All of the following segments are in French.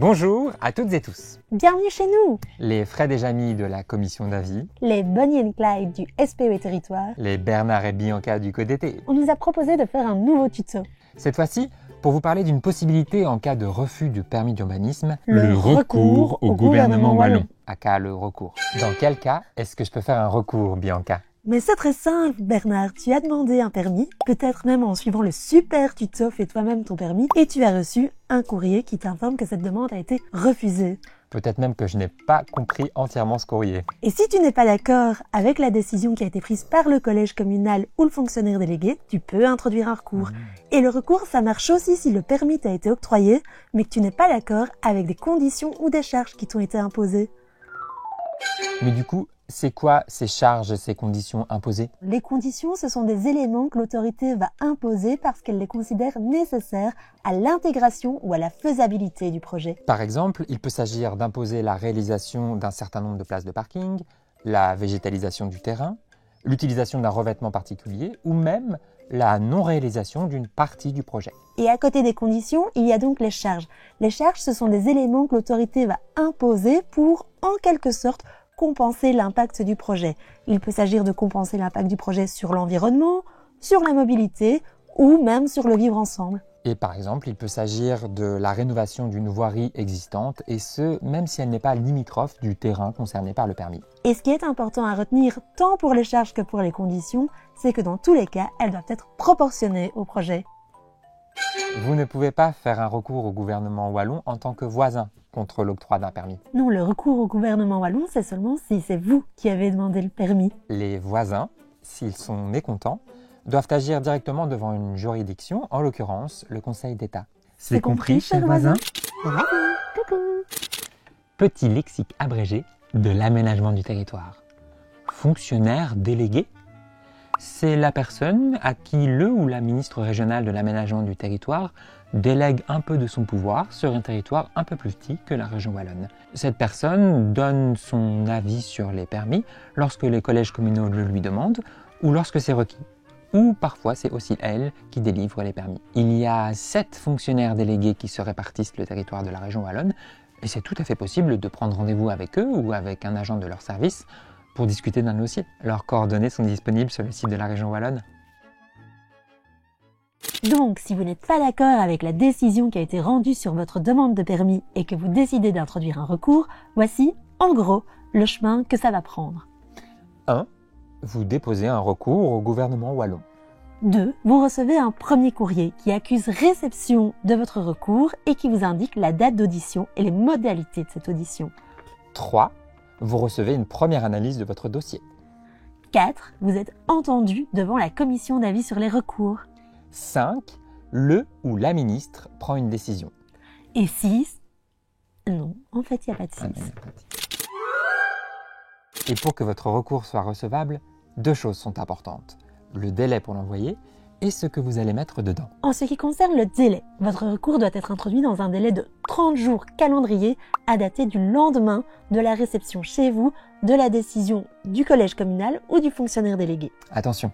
Bonjour à toutes et tous. Bienvenue chez nous. Les Fred et Jamy de la commission d'avis, Les Bonnie et Clyde du SPE Territoire. les Bernard et Bianca du Code d'été. On nous a proposé de faire un nouveau tuto. Cette fois-ci, pour vous parler d'une possibilité en cas de refus du permis d'urbanisme, Le recours au gouvernement wallon. aka le recours. Dans quel cas est-ce que je peux faire un recours, Bianca? Mais c'est très simple, Bernard. Tu as demandé un permis, peut-être même en suivant le super tuto Fais toi-même ton permis, et tu as reçu un courrier qui t'informe que cette demande a été refusée. Peut-être même que je n'ai pas compris entièrement ce courrier. Et si tu n'es pas d'accord avec la décision qui a été prise par le collège communal ou le fonctionnaire délégué, tu peux introduire un recours. Et le recours, ça marche aussi si le permis t'a été octroyé, mais que tu n'es pas d'accord avec des conditions ou des charges qui t'ont été imposées. Mais du coup, c'est quoi ces charges, ces conditions imposées? Les conditions, ce sont des éléments que l'autorité va imposer parce qu'elle les considère nécessaires à l'intégration ou à la faisabilité du projet. Par exemple, il peut s'agir d'imposer la réalisation d'un certain nombre de places de parking, la végétalisation du terrain, l'utilisation d'un revêtement particulier ou même la non-réalisation d'une partie du projet. Et à côté des conditions, il y a donc les charges. Les charges, ce sont des éléments que l'autorité va imposer pour, en quelque sorte, compenser l'impact du projet. Il peut s'agir de compenser l'impact du projet sur l'environnement, sur la mobilité ou même sur le vivre ensemble. Et par exemple, il peut s'agir de la rénovation d'une voirie existante, et ce, même si elle n'est pas limitrophe du terrain concerné par le permis. Et ce qui est important à retenir, tant pour les charges que pour les conditions, c'est que dans tous les cas, elles doivent être proportionnées au projet. Vous ne pouvez pas faire un recours au gouvernement wallon en tant que voisin contre l'octroi d'un permis. Non, le recours au gouvernement wallon, c'est seulement si c'est vous qui avez demandé le permis. Les voisins, s'ils sont mécontents, doivent agir directement devant une juridiction, en l'occurrence le Conseil d'État. C'est compris, cher voisin? Coucou. Petit lexique abrégé de l'aménagement du territoire. Fonctionnaire délégué, c'est la personne à qui le ou la ministre régionale de l'aménagement du territoire délègue un peu de son pouvoir sur un territoire un peu plus petit que la région wallonne. Cette personne donne son avis sur les permis lorsque les collèges communaux le lui demandent ou lorsque c'est requis. Ou parfois c'est aussi elle qui délivre les permis. Il y a 7 fonctionnaires délégués qui se répartissent le territoire de la région wallonne et c'est tout à fait possible de prendre rendez-vous avec eux ou avec un agent de leur service pour discuter d'un dossier. Leurs coordonnées sont disponibles sur le site de la région wallonne. Donc, si vous n'êtes pas d'accord avec la décision qui a été rendue sur votre demande de permis et que vous décidez d'introduire un recours, voici, en gros, le chemin que ça va prendre. 1. Vous déposez un recours au gouvernement wallon. 2. Vous recevez un premier courrier qui accuse réception de votre recours et qui vous indique la date d'audition et les modalités de cette audition. 3. Vous recevez une première analyse de votre dossier. 4. Vous êtes entendu devant la commission d'avis sur les recours. 5. Le ou la ministre prend une décision. Et 6. Non, en fait, il n'y a pas de 6. Et pour que votre recours soit recevable, 2 choses sont importantes. Le délai pour l'envoyer et ce que vous allez mettre dedans. En ce qui concerne le délai, votre recours doit être introduit dans un délai de 30 jours calendrier à dater du lendemain de la réception chez vous de la décision du collège communal ou du fonctionnaire délégué. Attention,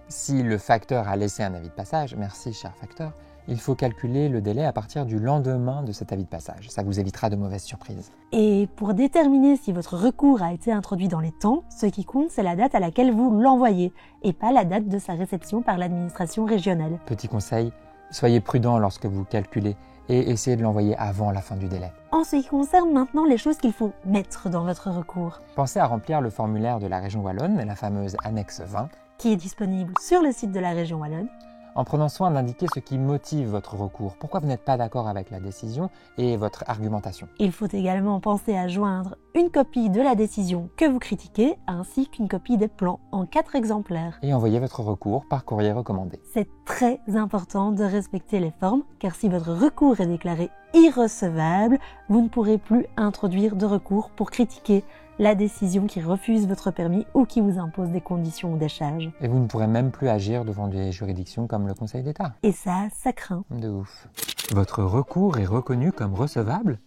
si le facteur a laissé un avis de passage, merci cher facteur, il faut calculer le délai à partir du lendemain de cet avis de passage. Ça vous évitera de mauvaises surprises. Et pour déterminer si votre recours a été introduit dans les temps, ce qui compte, c'est la date à laquelle vous l'envoyez et pas la date de sa réception par l'administration régionale. Petit conseil, soyez prudent lorsque vous calculez et essayez de l'envoyer avant la fin du délai. En ce qui concerne maintenant les choses qu'il faut mettre dans votre recours, Pensez à remplir le formulaire de la région wallonne, la fameuse annexe 20, qui est disponible sur le site de la région wallonne, en prenant soin d'indiquer ce qui motive votre recours, pourquoi vous n'êtes pas d'accord avec la décision et votre argumentation. Il faut également penser à joindre une copie de la décision que vous critiquez ainsi qu'une copie des plans en 4 exemplaires. Et envoyez votre recours par courrier recommandé. C'est très important de respecter les formes car si votre recours est déclaré irrecevable, vous ne pourrez plus introduire de recours pour critiquer la décision qui refuse votre permis ou qui vous impose des conditions ou des charges. Et vous ne pourrez même plus agir devant des juridictions comme le Conseil d'État. Et ça craint. De ouf. Votre recours est reconnu comme recevable.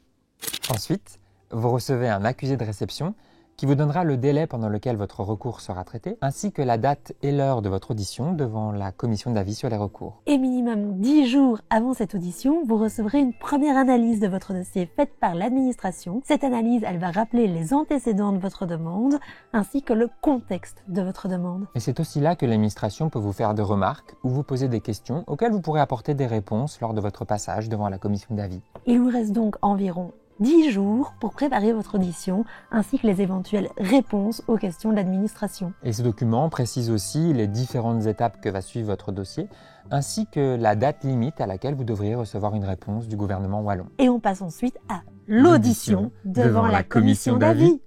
Ensuite, vous recevez un accusé de réception qui vous donnera le délai pendant lequel votre recours sera traité, ainsi que la date et l'heure de votre audition devant la commission d'avis sur les recours. Et minimum 10 jours avant cette audition, vous recevrez une première analyse de votre dossier faite par l'administration. Cette analyse, elle va rappeler les antécédents de votre demande, ainsi que le contexte de votre demande. Et c'est aussi là que l'administration peut vous faire des remarques ou vous poser des questions auxquelles vous pourrez apporter des réponses lors de votre passage devant la commission d'avis. Il vous reste donc environ 10 jours pour préparer votre audition, ainsi que les éventuelles réponses aux questions de l'administration. Et ce document précise aussi les différentes étapes que va suivre votre dossier, ainsi que la date limite à laquelle vous devriez recevoir une réponse du gouvernement wallon. Et on passe ensuite à l'audition devant la commission d'avis.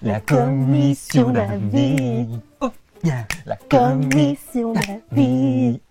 La commission d'avis. Oh, yeah. La Commission d'avis.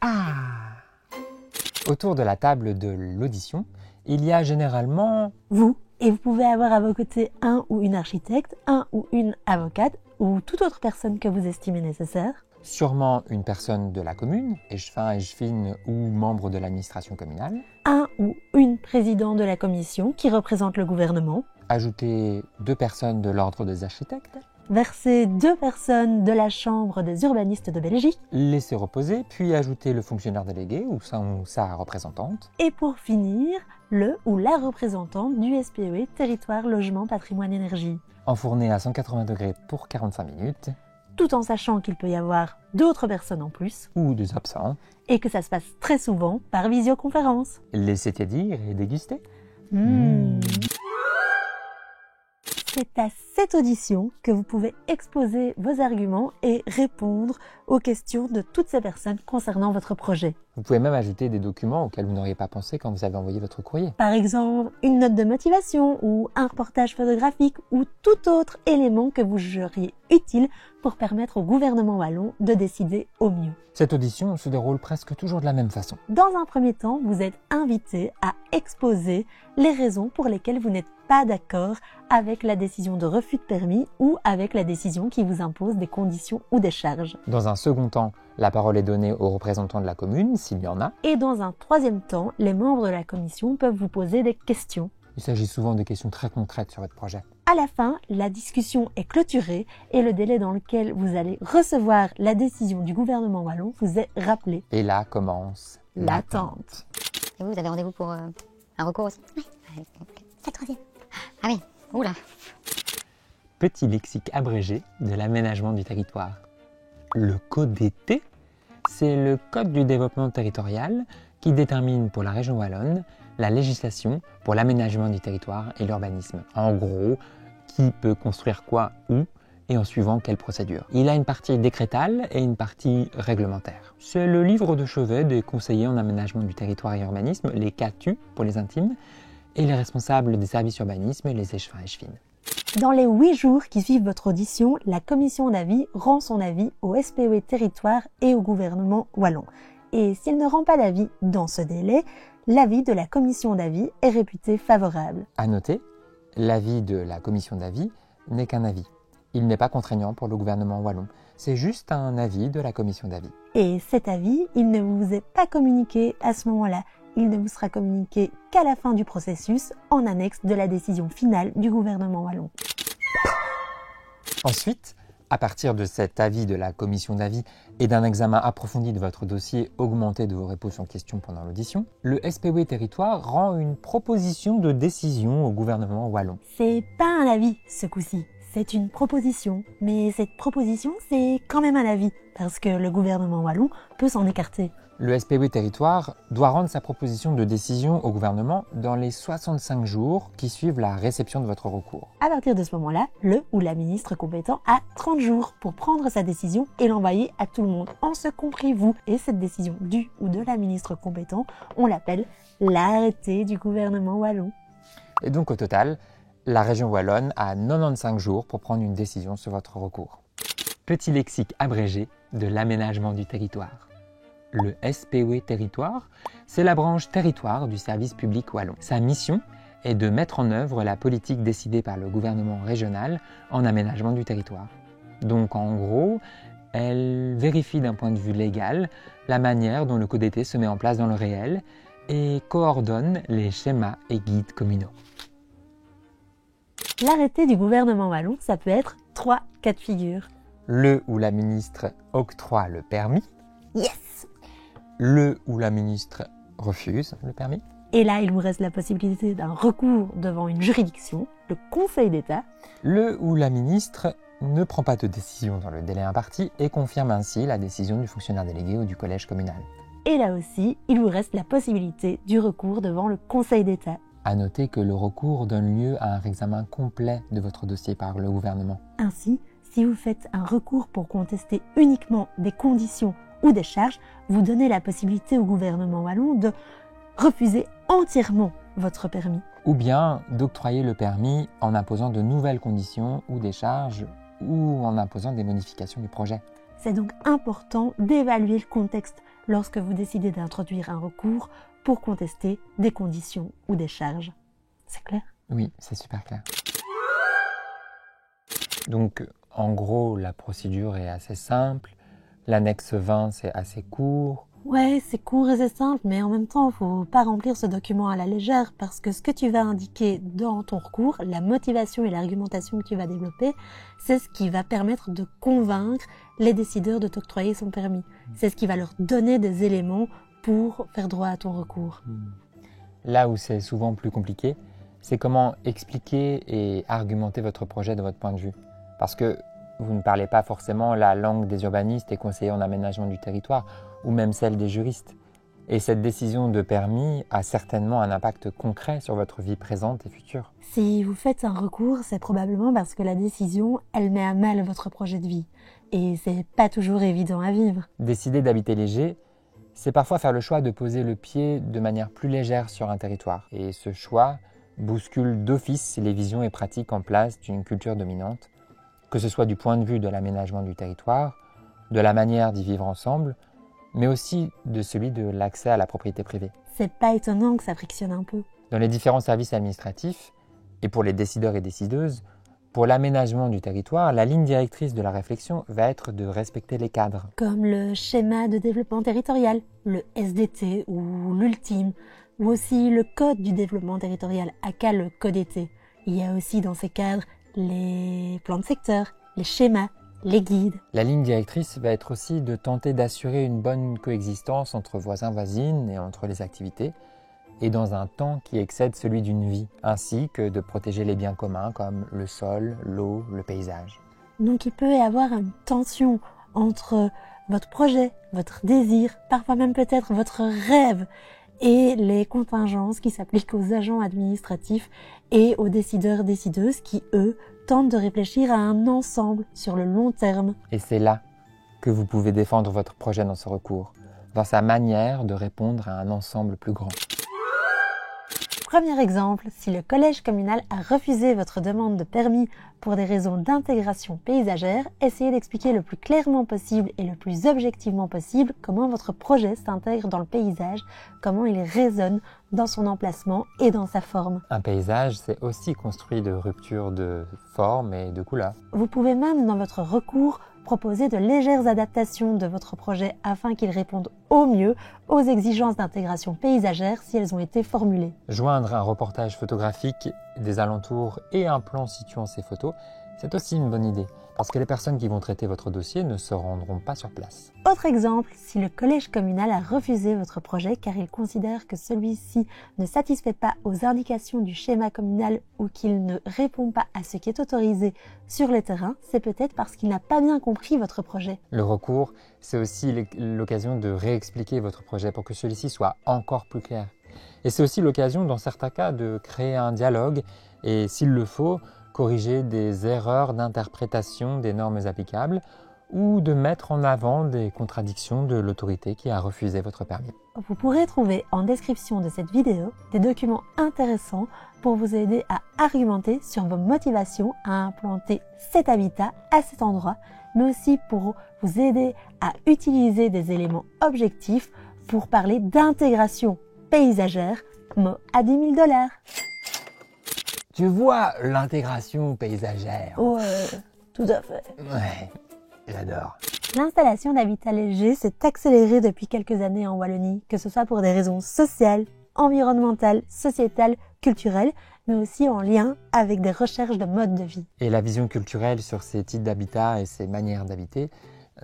Autour de la table de l'audition, il y a généralement Vous, et vous pouvez avoir à vos côtés un ou une architecte, un ou une avocate, ou toute autre personne que vous estimez nécessaire. sûrement une personne de la commune, échevin, échevine ou membre de l'administration communale. Un ou une président de la commission qui représente le gouvernement. Ajouter 2 personnes de l'ordre des architectes. Verser 2 personnes de la Chambre des urbanistes de Belgique. Laisser reposer, puis ajouter le fonctionnaire délégué ou sa représentante. Et pour finir, le ou la représentante du SPE, Territoire, Logement, Patrimoine, Énergie. Enfourner à 180 degrés pour 45 minutes. Tout en sachant qu'il peut y avoir d'autres personnes en plus. Ou 2 absents. Et que ça se passe très souvent par visioconférence. Laisser tiédir et déguster. C'est à cette audition que vous pouvez exposer vos arguments et répondre aux questions de toutes ces personnes concernant votre projet. Vous pouvez même ajouter des documents auxquels vous n'auriez pas pensé quand vous avez envoyé votre courrier. Par exemple, une note de motivation ou un reportage photographique ou tout autre élément que vous jugeriez utile pour permettre au gouvernement wallon de décider au mieux. Cette audition se déroule presque toujours de la même façon. Dans un premier temps, vous êtes invité à exposer les raisons pour lesquelles vous n'êtes pas d'accord avec la décision de refus de permis ou avec la décision qui vous impose des conditions ou des charges. Dans un second temps, la parole est donnée aux représentants de la commune, s'il y en a. Et dans un troisième temps, les membres de la commission peuvent vous poser des questions. Il s'agit souvent de questions très concrètes sur votre projet. À la fin, la discussion est clôturée et le délai dans lequel vous allez recevoir la décision du gouvernement wallon vous est rappelé. Et là commence l'attente. Et vous avez rendez-vous pour un recours aussi? Oui. C'est le 3e. Ah oui, oula. Petit lexique abrégé de l'aménagement du territoire. Le CODT, c'est le Code du développement territorial qui détermine pour la région wallonne la législation pour l'aménagement du territoire et l'urbanisme. En gros, qui peut construire quoi, où et en suivant quelle procédure. Il a une partie décrétale et une partie réglementaire. C'est le livre de chevet des conseillers en aménagement du territoire et urbanisme, les CATU pour les intimes, et les responsables des services urbanisme et les échevins et échevines. Dans les 8 jours qui suivent votre audition, la commission d'avis rend son avis au SPE Territoire et au gouvernement wallon. Et s'il ne rend pas d'avis dans ce délai, l'avis de la commission d'avis est réputé favorable. À noter, l'avis de la commission d'avis n'est qu'un avis. Il n'est pas contraignant pour le gouvernement wallon. C'est juste un avis de la commission d'avis. Et cet avis, il ne vous est pas communiqué à ce moment-là. Il ne vous sera communiqué qu'à la fin du processus, en annexe de la décision finale du gouvernement wallon. Ensuite, à partir de cet avis de la commission d'avis et d'un examen approfondi de votre dossier augmenté de vos réponses en question pendant l'audition, le SPE Territoire rend une proposition de décision au gouvernement wallon. C'est pas un avis ce coup-ci, c'est une proposition. Mais cette proposition, c'est quand même un avis, parce que le gouvernement wallon peut s'en écarter. Le SPE Territoire doit rendre sa proposition de décision au gouvernement dans les 65 jours qui suivent la réception de votre recours. À partir de ce moment-là, le ou la ministre compétent a 30 jours pour prendre sa décision et l'envoyer à tout le monde, en ce compris vous. Et cette décision du ou de la ministre compétent, on l'appelle l'arrêté du gouvernement wallon. Et donc au total, la région wallonne a 95 jours pour prendre une décision sur votre recours. Petit lexique abrégé de l'aménagement du territoire. Le SPE Territoire, c'est la branche territoire du service public wallon. Sa mission est de mettre en œuvre la politique décidée par le gouvernement régional en aménagement du territoire. Donc en gros, elle vérifie d'un point de vue légal la manière dont le CODT se met en place dans le réel et coordonne les schémas et guides communaux. L'arrêté du gouvernement wallon, ça peut être 3 cas de figure. Le ou la ministre octroie le permis. Yes! Le ou la ministre refuse le permis. Et là, il vous reste la possibilité d'un recours devant une juridiction, le Conseil d'État. Le ou la ministre ne prend pas de décision dans le délai imparti et confirme ainsi la décision du fonctionnaire délégué ou du collège communal. Et là aussi, il vous reste la possibilité du recours devant le Conseil d'État. À noter que le recours donne lieu à un réexamen complet de votre dossier par le gouvernement. Ainsi, si vous faites un recours pour contester uniquement des conditions ou des charges, vous donnez la possibilité au gouvernement wallon de refuser entièrement votre permis. Ou bien d'octroyer le permis en imposant de nouvelles conditions ou des charges ou en imposant des modifications du projet. C'est donc important d'évaluer le contexte lorsque vous décidez d'introduire un recours pour contester des conditions ou des charges. C'est clair? Oui, c'est super clair. Donc, en gros, la procédure est assez simple. L'annexe 20, c'est assez court. Ouais, c'est court et c'est simple, mais en même temps, faut pas remplir ce document à la légère parce que ce que tu vas indiquer dans ton recours, la motivation et l'argumentation que tu vas développer, c'est ce qui va permettre de convaincre les décideurs de t'octroyer son permis. C'est ce qui va leur donner des éléments pour faire droit à ton recours. Là où c'est souvent plus compliqué, c'est comment expliquer et argumenter votre projet de votre point de vue. Parce que vous ne parlez pas forcément la langue des urbanistes et conseillers en aménagement du territoire, ou même celle des juristes. Et cette décision de permis a certainement un impact concret sur votre vie présente et future. Si vous faites un recours, c'est probablement parce que la décision, elle met à mal votre projet de vie. Et c'est pas toujours évident à vivre. Décider d'habiter léger, c'est parfois faire le choix de poser le pied de manière plus légère sur un territoire. Et ce choix bouscule d'office les visions et pratiques en place d'une culture dominante, que ce soit du point de vue de l'aménagement du territoire, de la manière d'y vivre ensemble, mais aussi de celui de l'accès à la propriété privée. C'est pas étonnant que ça frictionne un peu. Dans les différents services administratifs, et pour les décideurs et décideuses, pour l'aménagement du territoire, la ligne directrice de la réflexion va être de respecter les cadres. Comme le schéma de développement territorial, le SDT ou l'ultime, ou aussi le code du développement territorial, aka le CODT. Il y a aussi dans ces cadres les plans de secteur, les schémas, les guides. La ligne directrice va être aussi de tenter d'assurer une bonne coexistence entre voisins-voisines et entre les activités, et dans un temps qui excède celui d'une vie, ainsi que de protéger les biens communs comme le sol, l'eau, le paysage. Donc il peut y avoir une tension entre votre projet, votre désir, parfois même peut-être votre rêve, et les contingences qui s'appliquent aux agents administratifs et aux décideurs-décideuses qui, eux, tentent de réfléchir à un ensemble sur le long terme. Et c'est là que vous pouvez défendre votre projet dans ce recours, dans sa manière de répondre à un ensemble plus grand. Premier exemple, si le collège communal a refusé votre demande de permis pour des raisons d'intégration paysagère, essayez d'expliquer le plus clairement possible et le plus objectivement possible comment votre projet s'intègre dans le paysage, comment il résonne dans son emplacement et dans sa forme. Un paysage, c'est aussi construit de ruptures de forme et de couleur. Vous pouvez même, dans votre recours, proposer de légères adaptations de votre projet afin qu'il réponde au mieux aux exigences d'intégration paysagère si elles ont été formulées. Joindre un reportage photographique des alentours et un plan situant ces photos, c'est aussi une bonne idée, parce que les personnes qui vont traiter votre dossier ne se rendront pas sur place. Autre exemple, si le collège communal a refusé votre projet car il considère que celui-ci ne satisfait pas aux indications du schéma communal ou qu'il ne répond pas à ce qui est autorisé sur le terrain, c'est peut-être parce qu'il n'a pas bien compris votre projet. Le recours, c'est aussi l'occasion de réexpliquer votre projet pour que celui-ci soit encore plus clair. Et c'est aussi l'occasion, dans certains cas, de créer un dialogue et, s'il le faut, corriger des erreurs d'interprétation des normes applicables ou de mettre en avant des contradictions de l'autorité qui a refusé votre permis. Vous pourrez trouver en description de cette vidéo des documents intéressants pour vous aider à argumenter sur vos motivations à implanter cet habitat à cet endroit, mais aussi pour vous aider à utiliser des éléments objectifs pour parler d'intégration paysagère, mot à 10 000 $. Tu vois l'intégration paysagère? Ouais, tout à fait. Ouais, j'adore. L'installation d'habitat léger s'est accélérée depuis quelques années en Wallonie, que ce soit pour des raisons sociales, environnementales, sociétales, culturelles, mais aussi en lien avec des recherches de mode de vie. Et la vision culturelle sur ces types d'habitat et ces manières d'habiter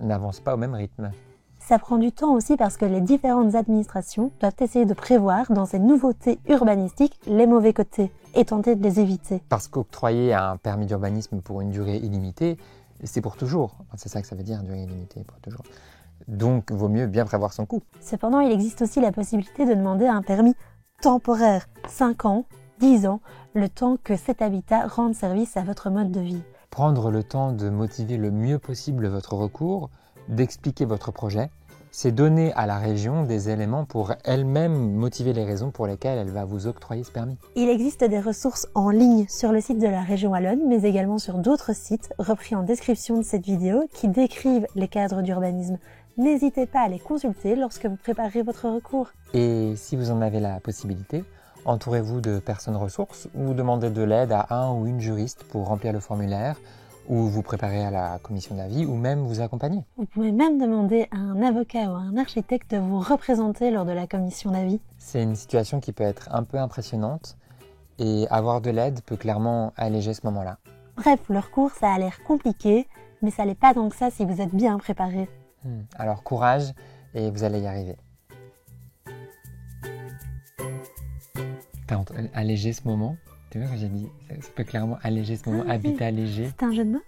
n'avance pas au même rythme. Ça prend du temps aussi parce que les différentes administrations doivent essayer de prévoir dans ces nouveautés urbanistiques les mauvais côtés et tenter de les éviter. Parce qu'octroyer un permis d'urbanisme pour une durée illimitée, c'est pour toujours. C'est ça que ça veut dire, durée illimitée, pour toujours. Donc, vaut mieux bien prévoir son coût. Cependant, il existe aussi la possibilité de demander un permis temporaire, 5 ans, 10 ans, le temps que cet habitat rende service à votre mode de vie. Prendre le temps de motiver le mieux possible votre recours, d'expliquer votre projet, c'est donner à la région des éléments pour elle-même motiver les raisons pour lesquelles elle va vous octroyer ce permis. Il existe des ressources en ligne sur le site de la région Wallonne, mais également sur d'autres sites repris en description de cette vidéo qui décrivent les cadres d'urbanisme. N'hésitez pas à les consulter lorsque vous préparez votre recours. Et si vous en avez la possibilité, entourez-vous de personnes ressources ou demandez de l'aide à un ou une juriste pour remplir le formulaire, ou vous préparer à la commission d'avis, ou même vous accompagner. Vous pouvez même demander à un avocat ou à un architecte de vous représenter lors de la commission d'avis. C'est une situation qui peut être un peu impressionnante, et avoir de l'aide peut clairement alléger ce moment-là. Bref, le recours, ça a l'air compliqué, mais ça l'est pas tant que ça si vous êtes bien préparé. Alors courage, et vous allez y arriver. T'as allégé ce moment? Tu vois, quand j'ai dit, ça peut clairement alléger ce moment, habitat allégé. C'était un jeu de mots?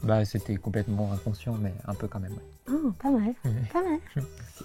Bah, c'était complètement inconscient, mais un peu quand même. Ouais. Oh, pas mal, pas mal. Merci.